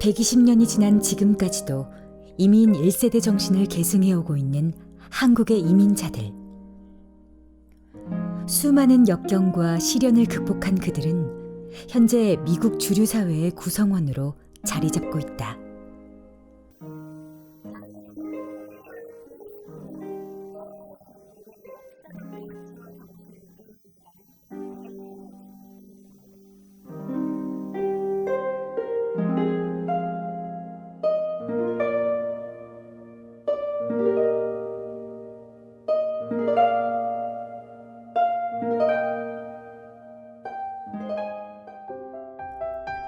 120년이 지난 지금까지도 이민 1세대 정신을 계승해오고 있는 한국의 이민자들. 수많은 역경과 시련을 극복한 그들은 현재 미국 주류 사회의 구성원으로 자리 잡고 있다.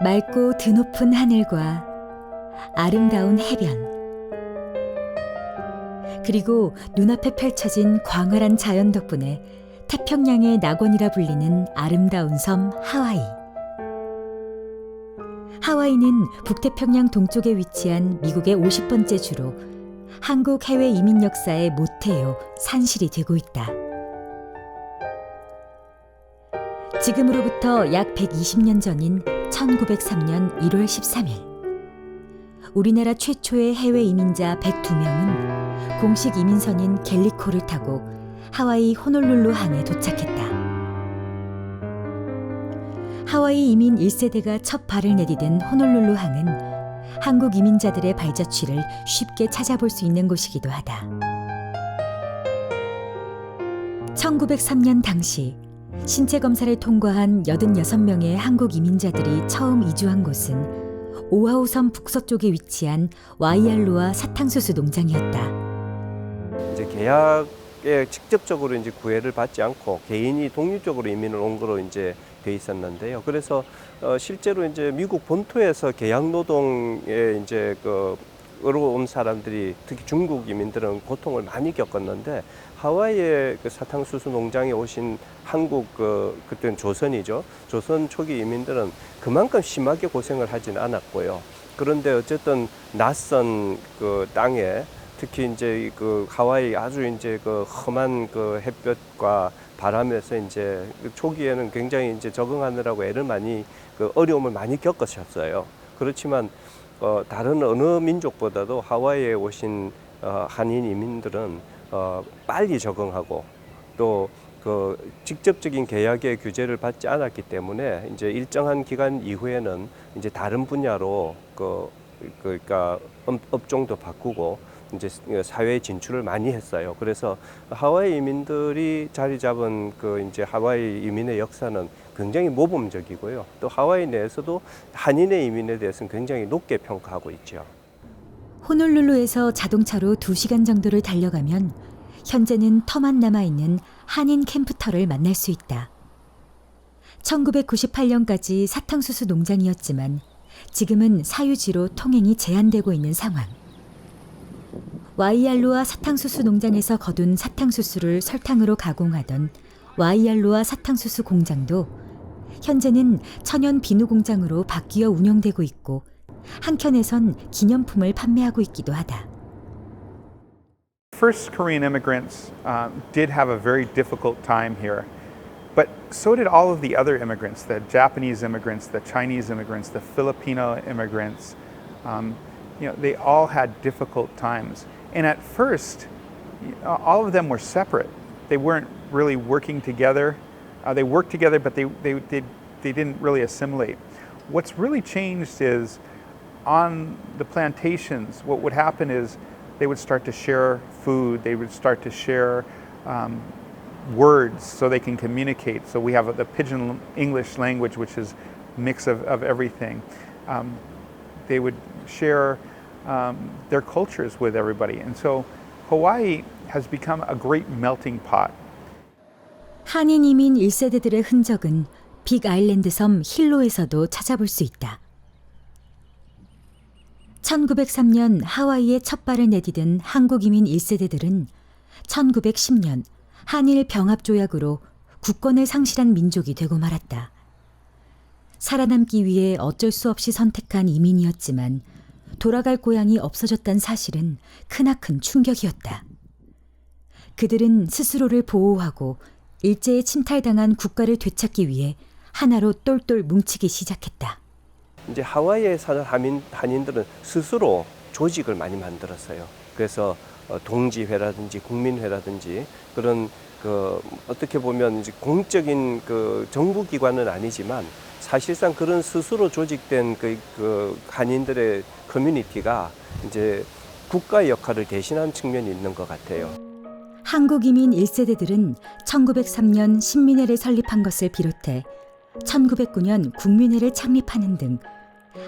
맑고 드높은 하늘과 아름다운 해변, 그리고 눈앞에 펼쳐진 광활한 자연 덕분에 태평양의 낙원이라 불리는 아름다운 섬 하와이. 하와이는 북태평양 동쪽에 위치한 미국의 50번째 주로 한국 해외 이민 역사의 모태요 산실이 되고 있다. 지금으로부터 약 120년 전인 1903년 1월 13일, 우리나라 최초의 해외 이민자 102명은 공식 이민선인 갤리코를 타고 하와이 호놀룰루 항에 도착했다. 하와이 이민 1세대가 첫 발을 내디딘 호놀룰루 항은 한국 이민자들의 발자취를 쉽게 찾아볼 수 있는 곳이기도 하다. 1903년 당시 신체 검사를 통과한 86명의 한국 이민자들이 처음 이주한 곳은 오아후섬 북서쪽에 위치한 와이알로아 사탕수수 농장이었다. 이제 계약에 직접적으로 이제 구애를 받지 않고 개인이 독립적으로 이민을 온 거로 이제 돼 있었는데요. 그래서 실제로 이제 미국 본토에서 계약 노동에 이제 으로 온 사람들이, 특히 중국 이민들은 고통을 많이 겪었는데, 하와이의 그 사탕수수 농장에 오신 한국 그때는 조선이죠. 조선 초기 이민들은 그만큼 심하게 고생을 하진 않았고요. 그런데 어쨌든 낯선 그 땅에, 특히 이제 그 하와이 아주 이제 그 험한 그 햇볕과 바람에서 이제 초기에는 굉장히 이제 적응하느라고 애를 많이 어려움을 많이 겪으셨어요. 그렇지만 다른 어느 민족보다도 하와이에 오신 한인 이민들은 빨리 적응하고 또 그 직접적인 계약의 규제를 받지 않았기 때문에 이제 일정한 기간 이후에는 이제 다른 분야로 그러니까 업종도 바꾸고 이제 사회에 진출을 많이 했어요. 그래서 하와이 이민들이 자리 잡은 그 이제 하와이 이민의 역사는 굉장히 모범적이고요. 또 하와이 내에서도 한인의 이민에 대해서는 굉장히 높게 평가하고 있죠. 호놀룰루에서 자동차로 2시간 정도를 달려가면 현재는 터만 남아있는 한인 캠프터를 만날 수 있다. 1998년까지 사탕수수 농장이었지만 지금은 사유지로 통행이 제한되고 있는 상황. 와이알로아 사탕수수 농장에서 거둔 사탕수수를 설탕으로 가공하던 와이알로아 사탕수수 공장도 현재는 천연 비누 공장으로 바뀌어 운영되고 있고, 한켠에선 기념품을 판매하고 있기도 하다. First Korean immigrants did have a very difficult time here, but so did all of the other immigrants, the Japanese immigrants, the Chinese immigrants, the Filipino immigrants. They all had difficult times. And at first, all of them were separate. They weren't really working together. They worked together, but they didn't really assimilate. What's really changed is on the plantations, what would happen is they would start to share food. They would start to share words so they can communicate. So we have the Pidgin English language, which is a mix of everything. They would share their cultures with everybody. And so Hawaii has become a great melting pot. 한인 이민 1세대들의 흔적은 빅 아일랜드 섬 힐로에서도 찾아볼 수 있다. 1903년 하와이에 첫 발을 내디딘 한국 이민 1세대들은 1910년 한일 병합조약으로 국권을 상실한 민족이 되고 말았다. 살아남기 위해 어쩔 수 없이 선택한 이민이었지만 돌아갈 고향이 없어졌다는 사실은 크나큰 충격이었다. 그들은 스스로를 보호하고 일제에 침탈당한 국가를 되찾기 위해 하나로 똘똘 뭉치기 시작했다. 이제 하와이에 사는 한인들은 스스로 조직을 많이 만들었어요. 그래서 동지회라든지 국민회라든지 그런 어떻게 보면 이제 공적인 정부기관은 아니지만 사실상 그런 스스로 조직된 그 한인들의 커뮤니티가 이제 국가의 역할을 대신한 측면이 있는 것 같아요. 한국 이민 1세대들은 1903년 신민회를 설립한 것을 비롯해 1909년 국민회를 창립하는 등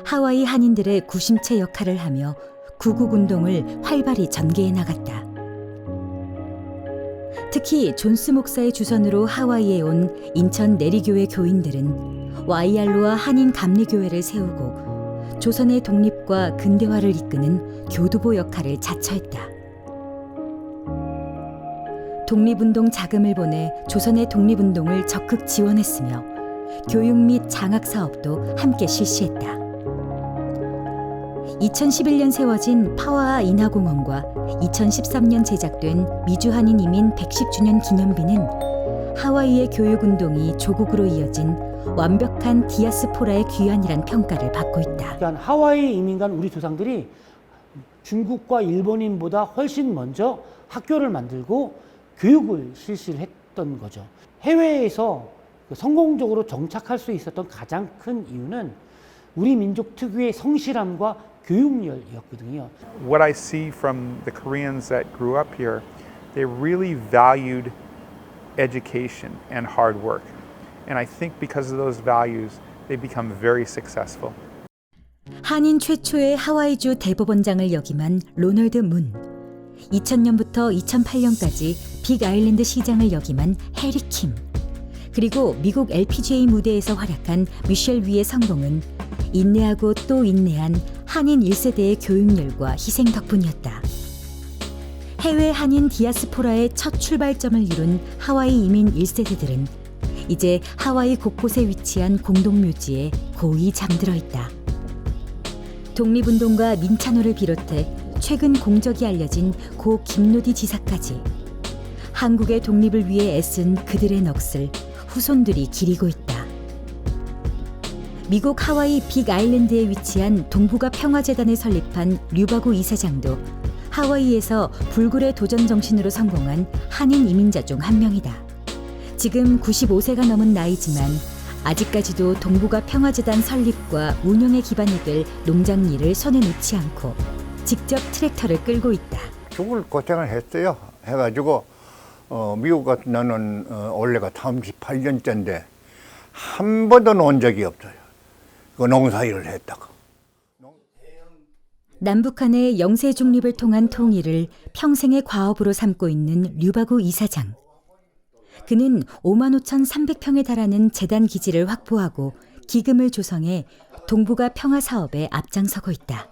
하와이 한인들의 구심체 역할을 하며 구국운동을 활발히 전개해 나갔다. 특히 존스 목사의 주선으로 하와이에 온 인천 내리교회 교인들은 와이알로아 한인 감리교회를 세우고 조선의 독립과 근대화를 이끄는 교두보 역할을 자처했다. 독립운동 자금을 보내 조선의 독립운동을 적극 지원했으며 교육 및 장학 사업도 함께 실시했다. 2011년 세워진 파와아 인하공원과 2013년 제작된 미주한인 이민 110주년 기념비는 하와이의 교육운동이 조국으로 이어진 완벽한 디아스포라의 귀환이란 평가를 받고 있다. 그러니까 하와이 이민 간 우리 조상들이 중국과 일본인보다 훨씬 먼저 학교를 만들고 교육을 실시를 했던 거죠. 해외에서 성공적으로 정착할 수 있었던 가장 큰 이유는 우리 민족 특유의 성실함과 교육열이었거든요. What I see from the Koreans that grew up here, they really valued education and hard work. And I think because of those values, they become very successful. 한인 최초의 하와이주 대법원장을 역임한 로널드 문, 2000년부터 2008년까지 빅아일랜드 시장을 역임한 해리 킴, 그리고 미국 LPGA 무대에서 활약한 미셸 위의 성공은 인내하고 또 인내한 한인 1세대의 교육열과 희생 덕분이었다. 해외 한인 디아스포라의 첫 출발점을 이룬 하와이 이민 1세대들은 이제 하와이 곳곳에 위치한 공동묘지에 고이 잠들어 있다. 독립운동가 민찬호를 비롯해 최근 공적이 알려진 고 김노디 지사까지 한국의 독립을 위해 애쓴 그들의 넋을 후손들이 기리고 있다. 미국 하와이 빅아일랜드에 위치한 동북아 평화재단을 설립한 류바구 이사장도 하와이에서 불굴의 도전 정신으로 성공한 한인 이민자 중 한 명이다. 지금 95세가 넘은 나이지만 아직까지도 동북아 평화재단 설립과 운영에 기반이 될 농장 일을 손에 놓지 않고 직접 트랙터를 끌고 있다. 죽을 고생을 했어요. 해가지고 미국 같은 나는 올해가 38년째인데 한 번도 논 적이 없어요. 그 농사일을 했다가. 남북한의 영세 중립을 통한 통일을 평생의 과업으로 삼고 있는 류바구 이사장. 그는 55,300평에 달하는 재단 기지를 확보하고 기금을 조성해 동북아 평화 사업에 앞장서고 있다.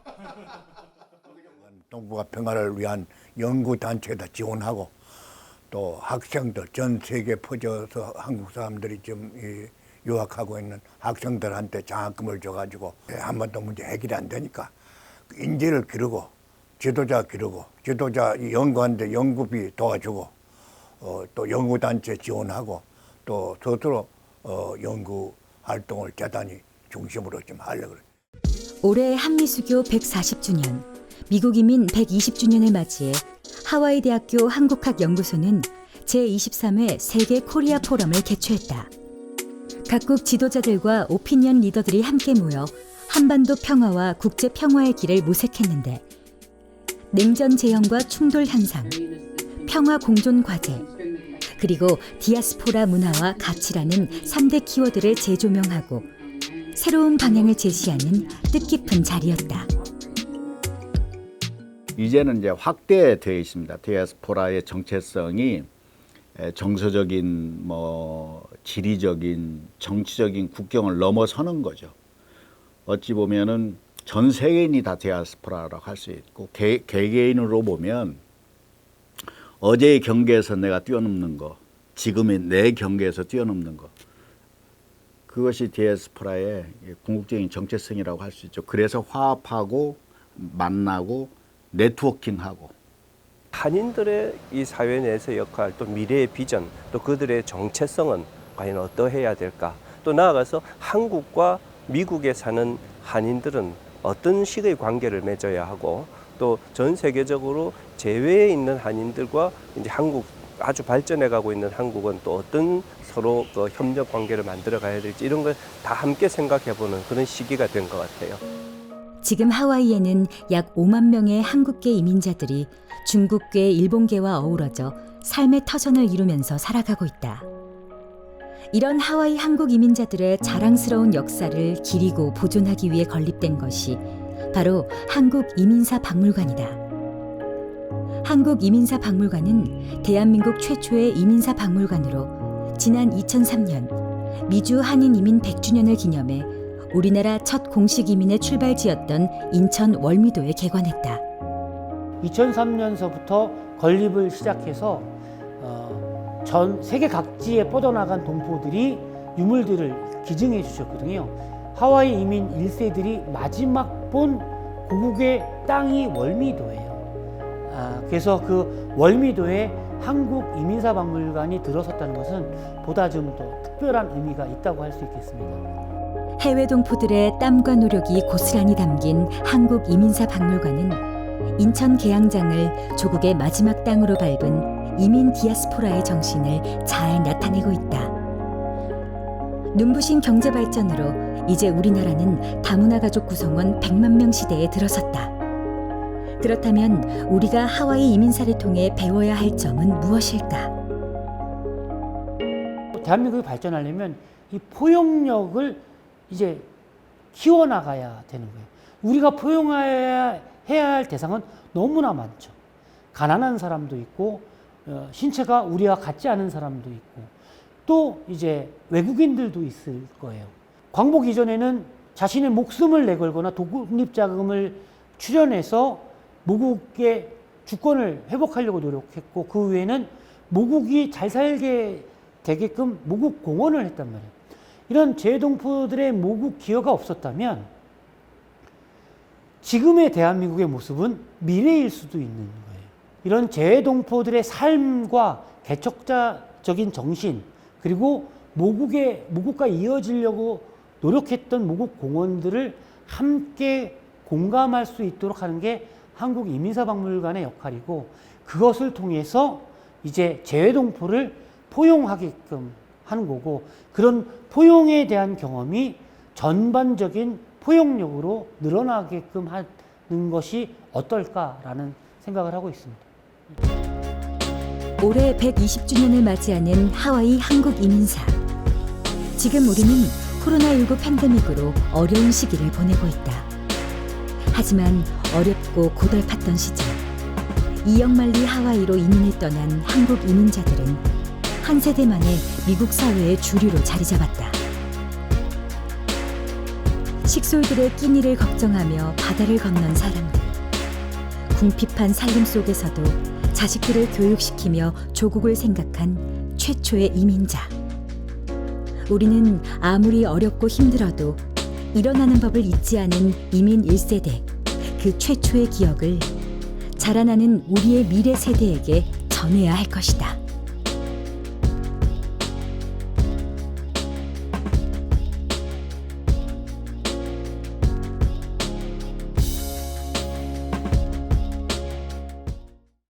동북아 평화를 위한 연구단체에다 지원하고 또 학생들 전 세계에 퍼져서 한국 사람들이 지금 유학하고 있는 학생들한테 장학금을 줘가지고 한반도 문제 해결이 안 되니까 인재를 기르고 지도자 기르고 지도자 연구하는데 연구비 도와주고 또 연구단체 지원하고 또 스스로 연구 활동을 재단이 중심으로 좀 하려고 그래요. 올해 한미수교 140주년, 미국 이민 120주년을 맞이해 하와이 대학교 한국학연구소는 제23회 세계 코리아 포럼을 개최했다. 각국 지도자들과 오피니언 리더들이 함께 모여 한반도 평화와 국제 평화의 길을 모색했는데 냉전 재현과 충돌 현상, 평화 공존 과제, 그리고 디아스포라 문화와 가치라는 3대 키워드를 재조명하고 새로운 방향을 제시하는 뜻깊은 자리였다. 이제는 이제 확대되어 있습니다. 디아스포라의 정체성이 정서적인, 지리적인, 정치적인 국경을 넘어서는 거죠. 어찌 보면은 전 세계인이 다 디아스포라라고 할 수 있고 개개인으로 보면 어제의 경계에서 내가 뛰어넘는 거, 지금의 내 경계에서 뛰어넘는 거, 그것이 디아스포라의 궁극적인 정체성이라고 할 수 있죠. 그래서 화합하고 만나고 네트워킹하고 한인들의 이 사회 내에서의 역할, 또 미래의 비전, 또 그들의 정체성은 과연 어떠해야 될까? 또 나아가서 한국과 미국에 사는 한인들은 어떤 식의 관계를 맺어야 하고 또 전 세계적으로 제외에 있는 한인들과 이제 한국 아주 발전해가고 있는 한국은 또 어떤 서로 그 협력 관계를 만들어 가야 될지 이런 걸 다 함께 생각해보는 그런 시기가 된 것 같아요. 지금 하와이에는 약 5만 명의 한국계 이민자들이 중국계, 일본계와 어우러져 삶의 터전을 이루면서 살아가고 있다. 이런 하와이 한국 이민자들의 자랑스러운 역사를 기리고 보존하기 위해 건립된 것이 바로 한국이민사박물관이다. 한국이민사박물관은 대한민국 최초의 이민사박물관으로 지난 2003년 미주 한인 이민 100주년을 기념해 우리나라 첫 공식 이민의 출발지였던 인천 월미도에 개관했다. 2003년서부터 건립을 시작해서 전 세계 각지에 뻗어나간 동포들이 유물들을 기증해 주셨거든요. 하와이 이민 1세들이 마지막 본 고국의 땅이 월미도예요. 그래서 그 월미도에 한국이민사박물관이 들어섰다는 것은 보다 좀 더 특별한 의미가 있다고 할 수 있겠습니다. 해외 동포들의 땀과 노력이 고스란히 담긴 한국이민사박물관은 인천 계양장을 조국의 마지막 땅으로 밟은 이민 디아스포라의 정신을 잘 나타내고 있다. 눈부신 경제 발전으로 이제 우리나라는 다문화 가족 구성원 100만 명 시대에 들어섰다. 그렇다면 우리가 하와이 이민사를 통해 배워야 할 점은 무엇일까? 대한민국이 발전하려면 이 포용력을 이제 키워나가야 되는 거예요. 우리가 포용해야 할 대상은 너무나 많죠. 가난한 사람도 있고, 신체가 우리와 같지 않은 사람도 있고, 또 이제 외국인들도 있을 거예요. 광복 이전에는 자신의 목숨을 내걸거나 독립자금을 출연해서 모국의 주권을 회복하려고 노력했고, 그 외에는 모국이 잘 살게 되게끔 모국 공헌을 했단 말이에요. 이런 재동포들의 모국 기여가 없었다면 지금의 대한민국의 모습은 미래일 수도 있는 거예요. 이런 재동포들의 삶과 개척자적인 정신, 그리고 모국과 이어지려고 노력했던 모국 공헌들을 함께 공감할 수 있도록 하는 게 한국이민사박물관의 역할이고, 그것을 통해서 이제 재동포를 포용하게끔 하는 거고, 그런 포용에 대한 경험이 전반적인 포용력으로 늘어나게끔 하는 것이 어떨까라는 생각을 하고 있습니다. 올해 120주년을 맞이하는 하와이 한국이민사. 지금 우리는 코로나19 팬데믹으로 어려운 시기를 보내고 있다. 하지만 어렵고 고달팠던 시절, 이역만리 하와이로 이민을 떠난 한국 이민자들은 한 세대 만에 미국 사회의 주류로 자리 잡았다. 식솔들의 끼니를 걱정하며 바다를 건넌 사람들, 궁핍한 살림 속에서도 자식들을 교육시키며 조국을 생각한 최초의 이민자. 우리는 아무리 어렵고 힘들어도 일어나는 법을 잊지 않은 이민 1세대, 그 최초의 기억을 자라나는 우리의 미래 세대에게 전해야 할 것이다.